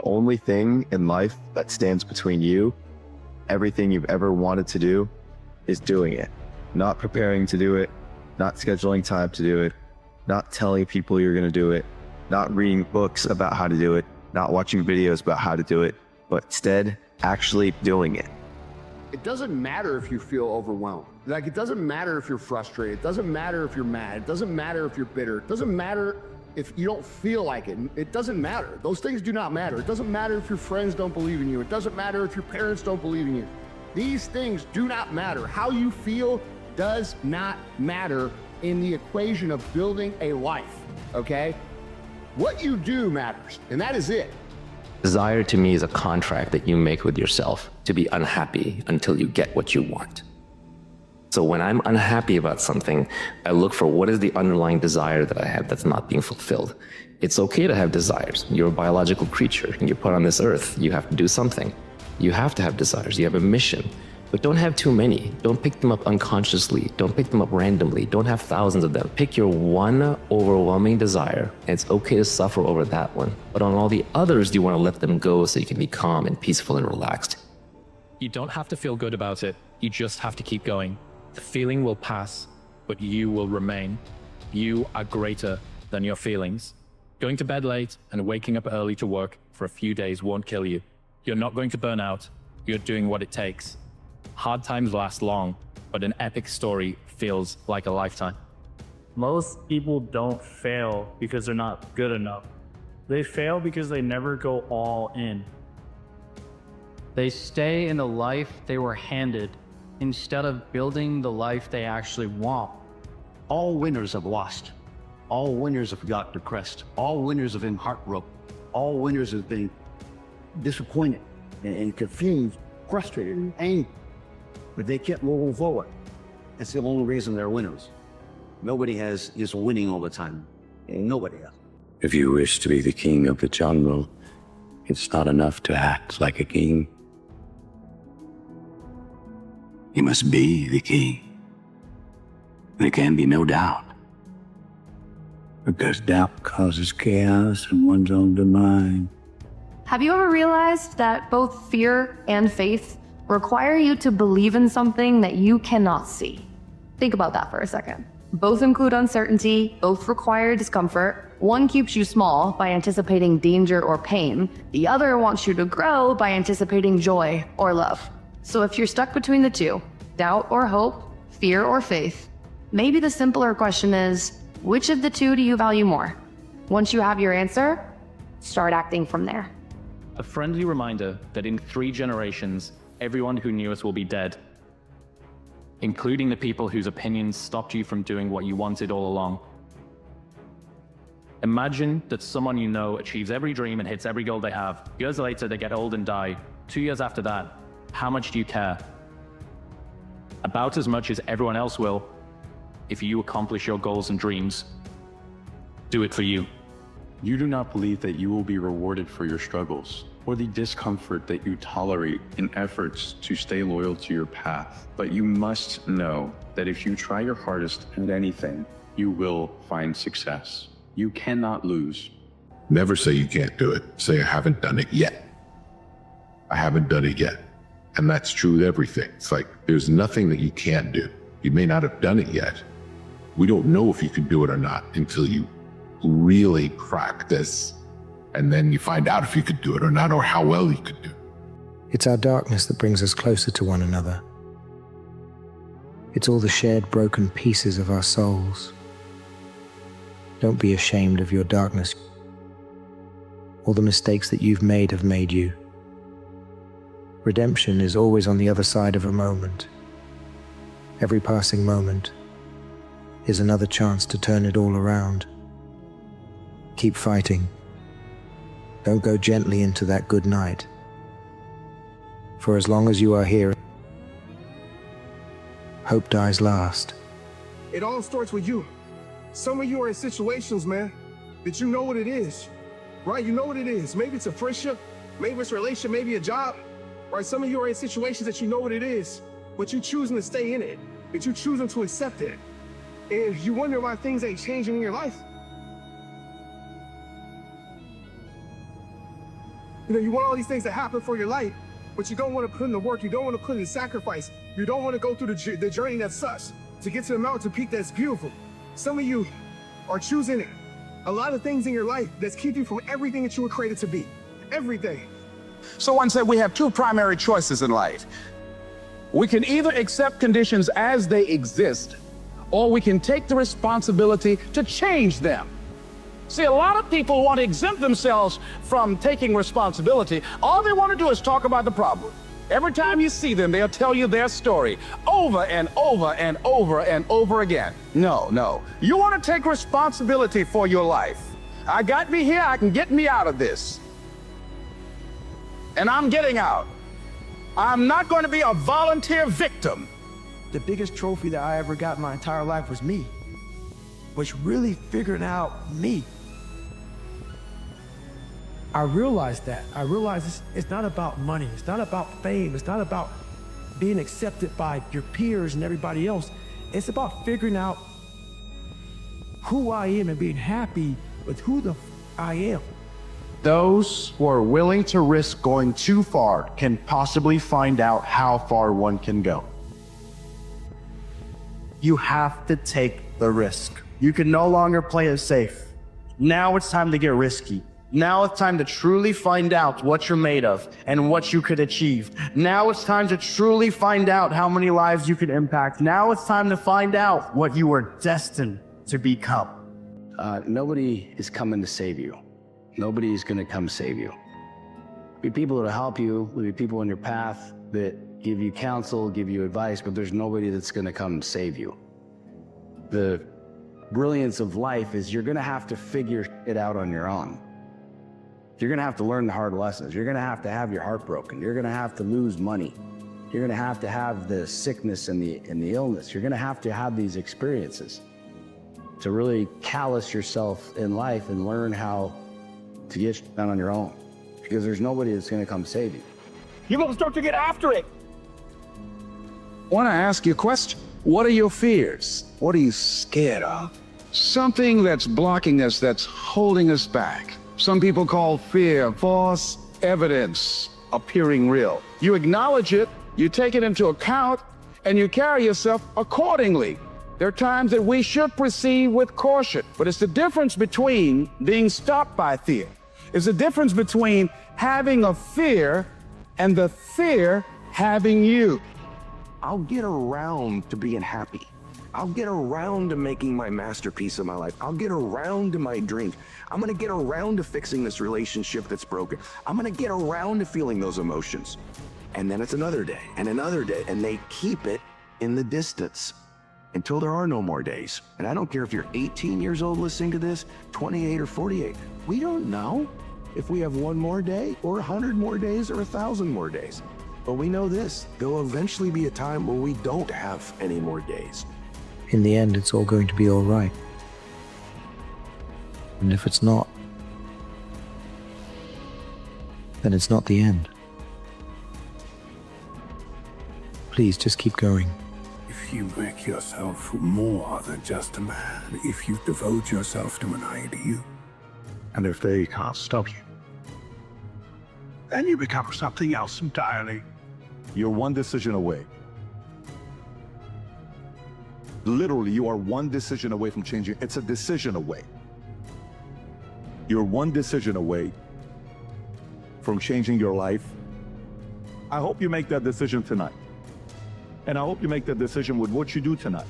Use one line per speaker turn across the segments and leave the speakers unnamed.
only thing in life that stands between you, everything you've ever wanted to do, is doing it. Not preparing to do it, not scheduling time to do it, not telling people you're going to do it, not reading books about how to do it, not watching videos about how to do it, but instead actually doing it.
It doesn't matter if you feel overwhelmed. Like, it doesn't matter if you're frustrated. It doesn't matter if you're mad. It doesn't matter if you're bitter. It doesn't matter if you don't feel like it. It doesn't matter. Those things do not matter. It doesn't matter if your friends don't believe in you. It doesn't matter if your parents don't believe in you. These things do not matter. How you feel does not matter in the equation of building a life, okay? What you do matters, and that is it.
Desire to me is a contract that you make with yourself to be unhappy until you get what you want. So when I'm unhappy about something, I look for what is the underlying desire that I have that's not being fulfilled. It's okay to have desires. You're a biological creature and you're put on this earth. You have to do something. You have to have desires. You have a mission. But don't have too many. Don't pick them up unconsciously. Don't pick them up randomly. Don't have thousands of them. Pick your one overwhelming desire, and it's okay to suffer over that one. But on all the others, you want to let them go so you can be calm and peaceful and relaxed.
You don't have to feel good about it. You just have to keep going. The feeling will pass, but you will remain. You are greater than your feelings. Going to bed late and waking up early to work for a few days won't kill you. You're not going to burn out. You're doing what it takes. Hard times last long, but an epic story feels like a lifetime.
Most people don't fail because they're not good enough. They fail because they never go all in.
They stay in the life they were handed instead of building the life they actually want.
All winners have lost. All winners have got depressed. All winners have been heartbroken. All winners have been disappointed and confused, frustrated, and angry. But they kept moving forward. That's the only reason they're winners. Nobody is winning all the time. And nobody else.
If you wish to be the king of the jungle, it's not enough to act like a king. You must be the king. There can be no doubt. Because doubt causes chaos in one's own mind.
Have you ever realized that both fear and faith require you to believe in something that you cannot see? Think about that for a second. Both include uncertainty, both require discomfort. One keeps you small by anticipating danger or pain. The other wants you to grow by anticipating joy or love. So if you're stuck between the two, doubt or hope, fear or faith, maybe the simpler question is, which of the two do you value more? Once you have your answer, start acting from there.
A friendly reminder that in 3 generations, everyone who knew us will be dead, including the people whose opinions stopped you from doing what you wanted all along. Imagine that someone you know achieves every dream and hits every goal they have. Years later, they get old and die. 2 years after that, how much do you care? About as much as everyone else will if you accomplish your goals and dreams. Do it for you.
You do not believe that you will be rewarded for your struggles or the discomfort that you tolerate in efforts to stay loyal to your path. But you must know that if you try your hardest at anything, you will find success. You cannot lose.
Never say you can't do it. Say, I haven't done it yet. I haven't done it yet. And that's true with everything. It's like, there's nothing that you can't do. You may not have done it yet. We don't know if you can do it or not until you really practice, and then you find out if you could do it or not, or how well you could do it.
It's our darkness that brings us closer to one another. It's all the shared broken pieces of our souls. Don't be ashamed of your darkness. All the mistakes that you've made have made you. Redemption is always on the other side of a moment. Every passing moment is another chance to turn it all around. Keep fighting. Don't go gently into that good night. For as long as you are here, hope dies last.
It all starts with you. Some of you are in situations, man, that you know what it is, right? You know what it is. Maybe it's a friendship, maybe it's a relationship, maybe a job, right? Some of you are in situations that you know what it is, but you're choosing to stay in it, but you're choosing to accept it. And you wonder why things ain't changing in your life. You know, you want all these things to happen for your life, but you don't want to put in the work. You don't want to put in the sacrifice. You don't want to go through the journey that sucks to get to the mountain peak that's beautiful. Some of you are choosing a lot of things in your life that's keeping you from everything that you were created to be. Everything.
Someone said we have two primary choices in life. We can either accept conditions as they exist, or we can take the responsibility to change them. See, a lot of people want to exempt themselves from taking responsibility. All they want to do is talk about the problem. Every time you see them, they'll tell you their story over and over and over and over again. No. You want to take responsibility for your life. I got me here, I can get me out of this. And I'm getting out. I'm not going to be a volunteer victim.
The biggest trophy that I ever got in my entire life was me. Was really figuring out me. I realized that. I realized it's not about money. It's not about fame. It's not about being accepted by your peers and everybody else. It's about figuring out who I am and being happy with who I am.
Those who are willing to risk going too far can possibly find out how far one can go. You have to take the risk. You can no longer play it safe. Now it's time to get risky. Now it's time to truly find out what you're made of and what you could achieve. Now it's time to truly find out how many lives you could impact. Now it's time to find out what you were destined to become.
Nobody is coming to save you. Nobody is going to come save you. There'll be people that'll help you. There'll be people in your path that give you counsel, give you advice, but there's nobody that's going to come save you. The brilliance of life is you're going to have to figure it out on your own. You're going to have to learn the hard lessons. You're going to have your heart broken. You're going to have to lose money. You're going to have the sickness and the illness. You're going to have these experiences to really callous yourself in life and learn how to get done on your own, because there's nobody that's going to come save you.
You're going to start to get after it. I want to ask you a question. What are your fears? What are you scared of? Something that's blocking us, that's holding us back. Some people call fear false evidence appearing real. You acknowledge it, you take it into account, and you carry yourself accordingly. There are times that we should proceed with caution, but it's the difference between being stopped by fear. It's the difference between having a fear and the fear having you.
I'll get around to being happy. I'll get around to making my masterpiece of my life. I'll get around to my dreams. I'm gonna get around to fixing this relationship that's broken. I'm gonna get around to feeling those emotions. And then it's another day, and they keep it in the distance until there are no more days. And I don't care if you're 18 years old listening to this, 28 or 48. We don't know if we have one more day or 100 more days or 1,000 more days. But we know this, there'll eventually be a time where we don't have any more days.
In the end, it's all going to be all right. And if it's not, then it's not the end. Please just keep going.
If you make yourself more than just a man, if you devote yourself to an ideal, and if they can't stop you, then you become something else entirely.
You're one decision away. Literally, you are one decision away from changing. It's a decision away. You're one decision away from changing your life. I hope you make that decision tonight. And I hope you make that decision with what you do tonight.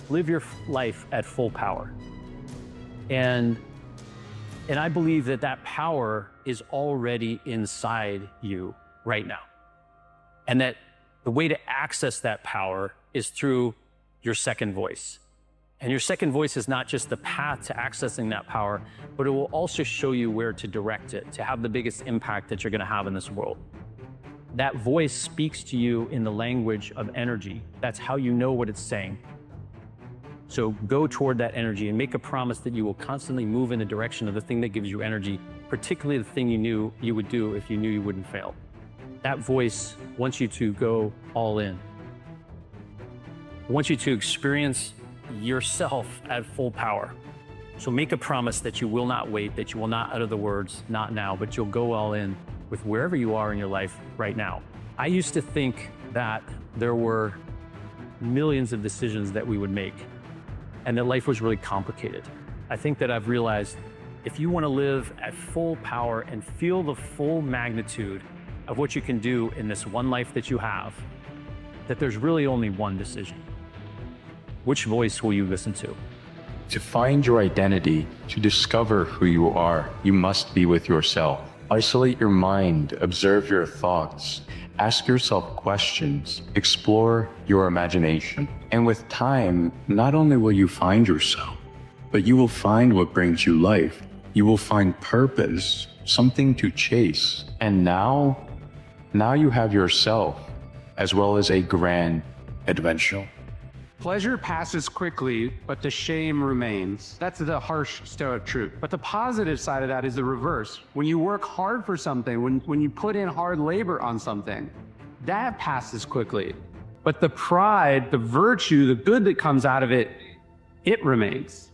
Live your life at full power. And I believe that power is already inside you right now. And that the way to access that power is through your second voice. And your second voice is not just the path to accessing that power, but it will also show you where to direct it, to have the biggest impact that you're going to have in this world. That voice speaks to you in the language of energy. That's how you know what it's saying. So go toward that energy and make a promise that you will constantly move in the direction of the thing that gives you energy, particularly the thing you knew you would do if you knew you wouldn't fail. That voice wants you to go all in. It wants you to experience yourself at full power. So make a promise that you will not wait, that you will not utter the words, not now, but you'll go all in with wherever you are in your life right now. I used to think that there were millions of decisions that we would make and that life was really complicated. I think that I've realized if you want to live at full power and feel the full magnitude of what you can do in this one life that you have, that there's really only one decision. Which voice will you listen to?
To find your identity, to discover who you are, you must be with yourself. Isolate your mind, observe your thoughts, ask yourself questions, explore your imagination. And with time, not only will you find yourself, but you will find what brings you life. You will find purpose, something to chase. And now you have yourself, as well as a grand adventure.
Pleasure passes quickly, but the shame remains. That's the harsh Stoic truth. But the positive side of that is the reverse. When you work hard for something, when you put in hard labor on something, that passes quickly. But the pride, the virtue, the good that comes out of it, it remains.